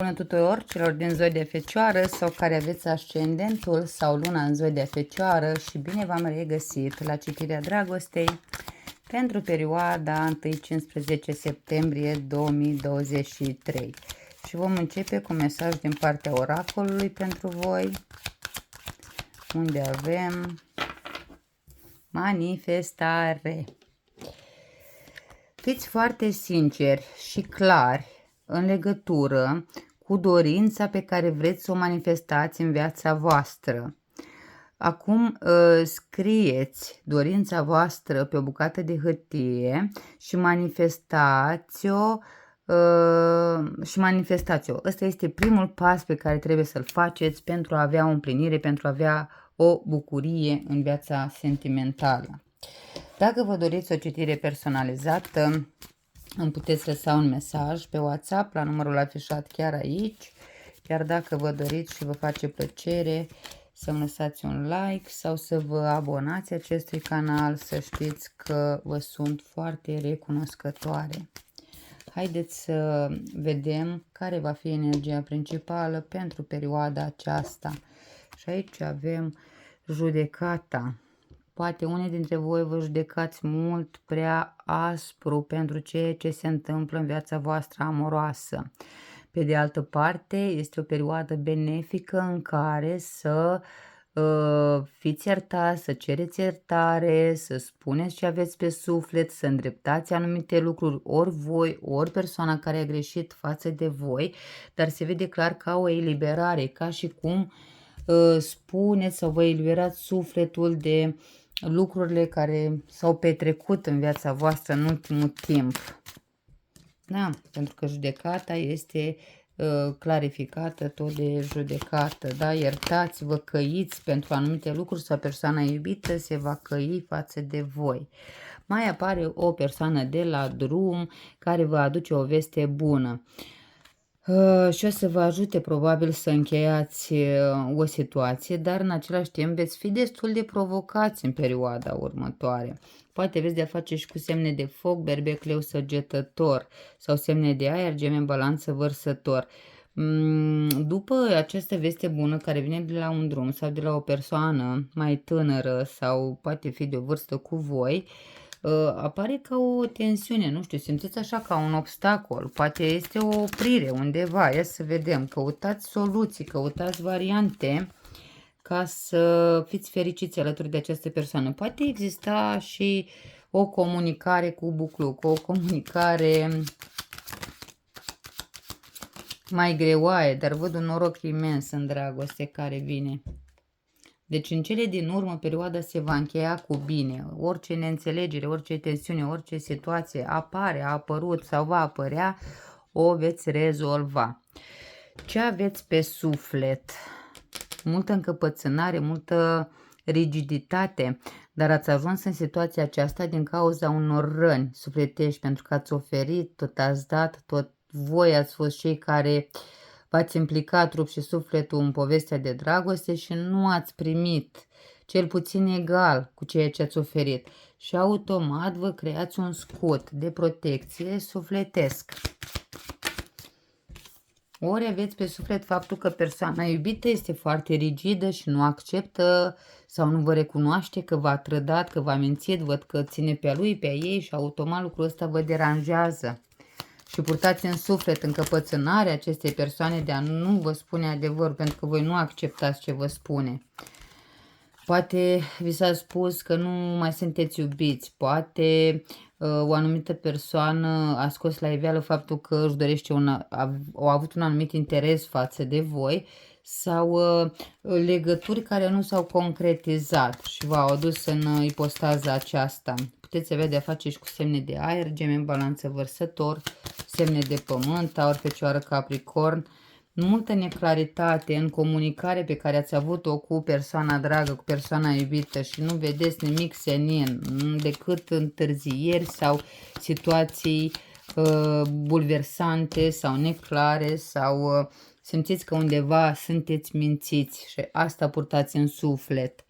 Bună tuturor celor din zodia Fecioară sau care aveți ascendentul sau luna în zodia Fecioară și bine v-am regăsit la citirea dragostei pentru perioada 1-15 septembrie 2023. Și vom începe cu mesaj din partea oracolului pentru voi, unde avem manifestare. Fiți foarte sinceri și clari în legătură cu dorința pe care vreți să o manifestați în viața voastră. Acum scrieți dorința voastră pe o bucată de hârtie și manifestați-o. Ăsta este primul pas pe care trebuie să-l faceți pentru a avea o împlinire, pentru a avea o bucurie în viața sentimentală. Dacă vă doriți o citire personalizată, îmi puteți lăsa un mesaj pe WhatsApp la numărul afișat chiar aici, iar dacă vă doriți și vă face plăcere să-mi lăsați un like sau să vă abonați acestui canal, să știți că vă sunt foarte recunoscătoare. Haideți să vedem care va fi energia principală pentru perioada aceasta. Și aici avem judecata. Poate unii dintre voi vă judecați mult prea aspru pentru ceea ce se întâmplă în viața voastră amoroasă. Pe de altă parte, este o perioadă benefică în care să fiți iertați, să cereți iertare, să spuneți ce aveți pe suflet, să îndreptați anumite lucruri, ori voi, ori persoana care a greșit față de voi, dar se vede clar ca o eliberare, ca și cum spuneți sau vă eliberați sufletul de lucrurile care s-au petrecut în viața voastră în ultimul timp. Da, pentru că judecata este clarificată tot de judecată, da? Iertați-vă, căiți pentru anumite lucruri sau persoana iubită se va căi față de voi. Mai apare o persoană de la drum care vă aduce o veste bună. Și o să vă ajute probabil să încheiați o situație, dar în același timp veți fi destul de provocați în perioada următoare. Poate aveți de-a face și cu semne de foc, berbec, leu, săgetător sau semne de aer, gemeni, balanță, vărsător. După această veste bună care vine de la un drum sau de la o persoană mai tânără sau poate fi de o vârstă cu voi, apare ca o tensiune, nu știu, simțiți așa ca un obstacol, poate este o oprire undeva, ia să vedem, căutați soluții, căutați variante ca să fiți fericiți alături de această persoană. Poate exista și o comunicare cu bucluc, o comunicare mai greoaie, dar văd un noroc imens în dragoste care vine. Deci în cele din urmă perioada se va încheia cu bine. Orice neînțelegere, orice tensiune, orice situație apare, a apărut sau va apărea, o veți rezolva. Ce aveți pe suflet? Multă încăpățânare, multă rigiditate, dar ați ajuns în situația aceasta din cauza unor răni sufletești, pentru că ați oferit, tot ați dat, tot voi ați fost cei care v-ați implicat trup și sufletul în povestea de dragoste și nu ați primit cel puțin egal cu ceea ce ați oferit. Și automat vă creați un scut de protecție sufletesc. Ori aveți pe suflet faptul că persoana iubită este foarte rigidă și nu acceptă sau nu vă recunoaște că v-a trădat, că v-a mințit, văd că ține pe a lui, pe a ei și automat lucrul ăsta vă deranjează. Și purtați în suflet încăpățânarea acestei persoane de a nu vă spune adevărul, pentru că voi nu acceptați ce vă spune. Poate vi s-a spus că nu mai sunteți iubiți, poate o anumită persoană a scos la iveală faptul că își dorește a avut un anumit interes față de voi sau legături care nu s-au concretizat și v-au adus în ipostaza aceasta. Puteți avea de-a face și cu semne de aer, gemeni, balanță, vărsător, semne de pământ, taur, fecioară, capricorn. Multă neclaritate în comunicare pe care ați avut-o cu persoana dragă, cu persoana iubită și nu vedeți nimic senin, decât întârzieri sau situații bulversante sau neclare sau simțiți că undeva sunteți mințiți și asta purtați în suflet.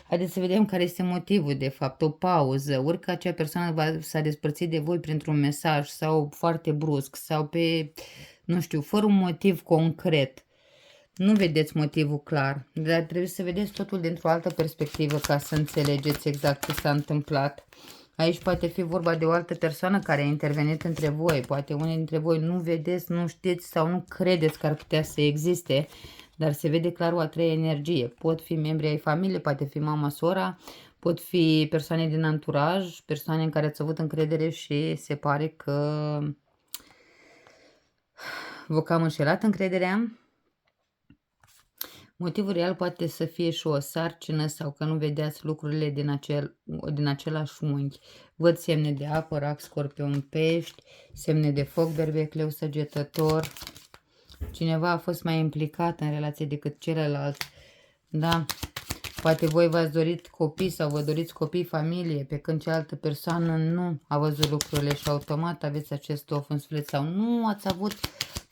Haideți să vedem care este motivul, de fapt, o pauză, ori că acea persoană s-a despărțit de voi printr-un mesaj sau foarte brusc sau pe nu știu, fără un motiv concret. Nu vedeți motivul clar, dar trebuie să vedeți totul dintr-o altă perspectivă ca să înțelegeți exact ce s-a întâmplat. Aici poate fi vorba de o altă persoană care a intervenit între voi. Poate unii dintre voi nu vedeți, nu știți sau nu credeți că ar putea să existe, dar se vede clar o a treia energie. Pot fi membri ai familiei, poate fi mama, sora, pot fi persoane din anturaj, persoane în care ați avut încredere și se pare că vă cam înșelat încrederea. Motivul real poate să fie și o sarcină sau că nu vedeați lucrurile din același unghi. Văd semne de apă, rac, scorpion, pești, semne de foc, berbec, leu, săgetător. Cineva a fost mai implicat în relație decât celălalt. Da? Poate voi v-ați dorit copii sau vă doriți copii, familie, pe când cealaltă persoană nu a văzut lucrurile și automat aveți acest of în suflet sau nu ați avut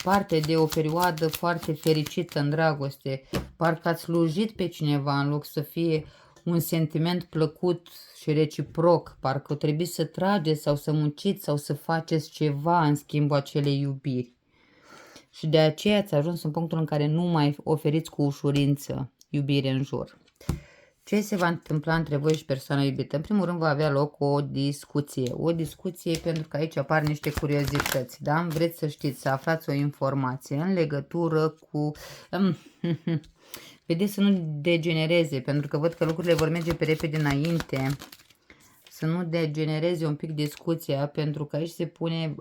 parte de o perioadă foarte fericită în dragoste. Parcă ați slujit pe cineva în loc să fie un sentiment plăcut și reciproc. Parcă trebuie să trageți sau să munciți sau să faceți ceva în schimbul acelei iubiri. Și de aceea ați ajuns în punctul în care nu mai oferiți cu ușurință iubire în jur. Ce se va întâmpla între voi și persoana iubită? În primul rând va avea loc o discuție. O discuție pentru că aici apar niște curiozități, da? Vreți să știți, să aflați o informație în legătură cu... Vedeți să nu degenereze, pentru că văd că lucrurile vor merge pe repede înainte. Să nu degenereze un pic discuția, pentru că aici se pune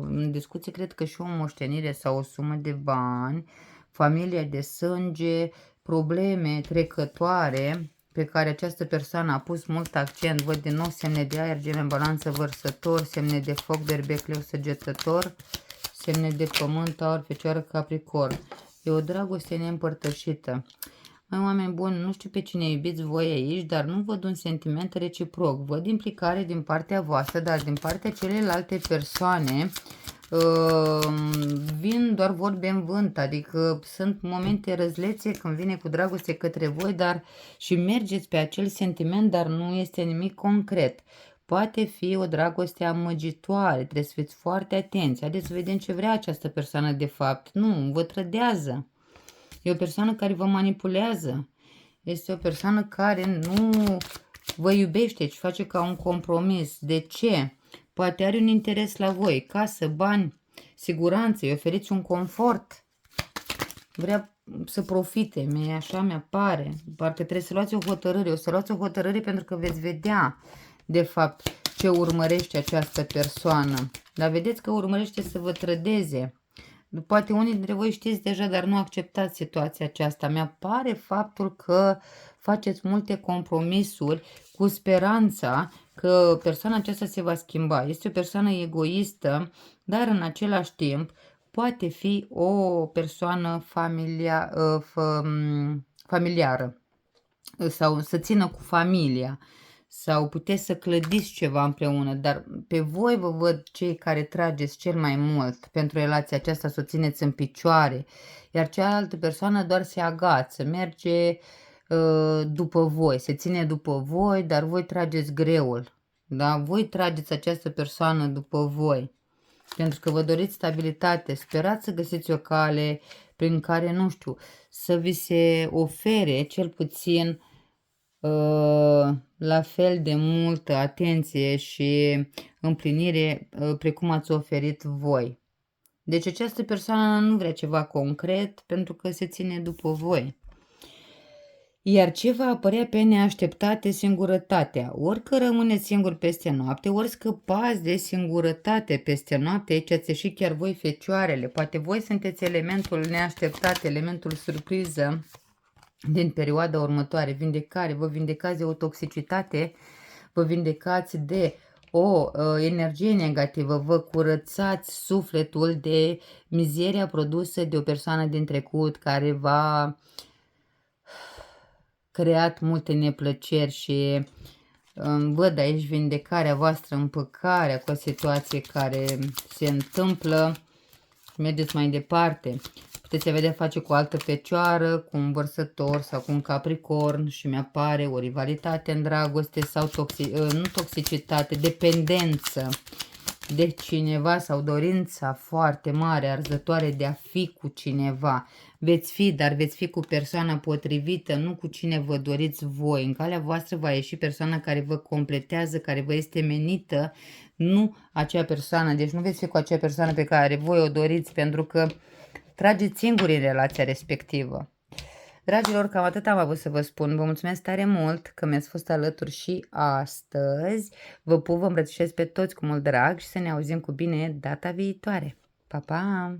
în discuție, cred că și o moștenire sau o sumă de bani, familia de sânge, probleme trecătoare pe care această persoană a pus mult accent. Văd din nou semne de aer, geme, balanță, vărsător, semne de foc, berbec, leu, săgetător, semne de pământ, aur, fecioară, capricorn. E o dragoste neîmpărtășită. Mai oameni buni, nu știu pe cine iubiți voi aici, dar nu văd un sentiment reciproc. Văd implicare din partea voastră, dar din partea celelalte persoane vin doar vorbe în vânt, adică sunt momente răzlețe când vine cu dragoste către voi, dar și mergeți pe acel sentiment, dar nu este nimic concret. Poate fi o dragoste amăgitoare, trebuie să fiți foarte atenți. Haideți să vedem ce vrea această persoană de fapt. Nu, vă trădează. E o persoană care vă manipulează. Este o persoană care nu vă iubește, ci face ca un compromis. De ce? Poate are un interes la voi, casă, bani, siguranță, îi oferiți un confort. Vrea să profite, așa mi-apare. Parcă trebuie să luați o hotărâre. O să luați o hotărâre pentru că veți vedea, de fapt, ce urmărește această persoană. Dar vedeți că urmărește să vă trădeze. Poate unii dintre voi știți deja, dar nu acceptați situația aceasta. Mi-apare faptul că faceți multe compromisuri cu speranța că persoana aceasta se va schimba. Este o persoană egoistă, dar în același timp poate fi o persoană familiară sau să țină cu familia. Sau puteți să clădiți ceva împreună, dar pe voi vă văd cei care trageți cel mai mult pentru relația aceasta, să o țineți în picioare, iar cealaltă persoană doar se agață, merge după voi, se ține după voi, dar voi trageți greul, da? Voi trageți această persoană după voi, pentru că vă doriți stabilitate, sperați să găsiți o cale prin care, nu știu, să vi se ofere cel puțin la fel de multă atenție și împlinire precum ați oferit voi. Deci această persoană nu vrea ceva concret pentru că se ține după voi. Iar ce va apărea pe neașteptate? Singurătatea. Ori că rămâneți singuri peste noapte, ori scăpați de singurătate peste noapte. Aici ați ieșit chiar voi, fecioarele. Poate voi sunteți elementul neașteptat, elementul surpriză din perioada următoare. Vindecare, vă vindecați de o toxicitate, vă vindecați de o energie negativă, vă curățați sufletul de mizeria produsă de o persoană din trecut care v-a creat multe neplăceri și văd aici vindecarea voastră, împăcarea cu o situație care se întâmplă. Mergeți mai departe. Puteți avea de face cu o altă fecioară, cu un vărsător sau cu un capricorn și mi-apare o rivalitate în dragoste sau nu toxicitate, dependență. de cineva sau dorința foarte mare, arzătoare de a fi cu cineva. Veți fi, dar veți fi cu persoana potrivită, nu cu cine vă doriți voi. În calea voastră va ieși persoana care vă completează, care vă este menită, nu acea persoană. Deci nu veți fi cu acea persoană pe care voi o doriți, pentru că trageți singuri în relația respectivă. Dragilor, cam atât am avut să vă spun. Vă mulțumesc tare mult că mi-ați fost alături și astăzi. Vă pup, vă îmbrățișez pe toți cu mult drag și să ne auzim cu bine data viitoare. Pa, pa!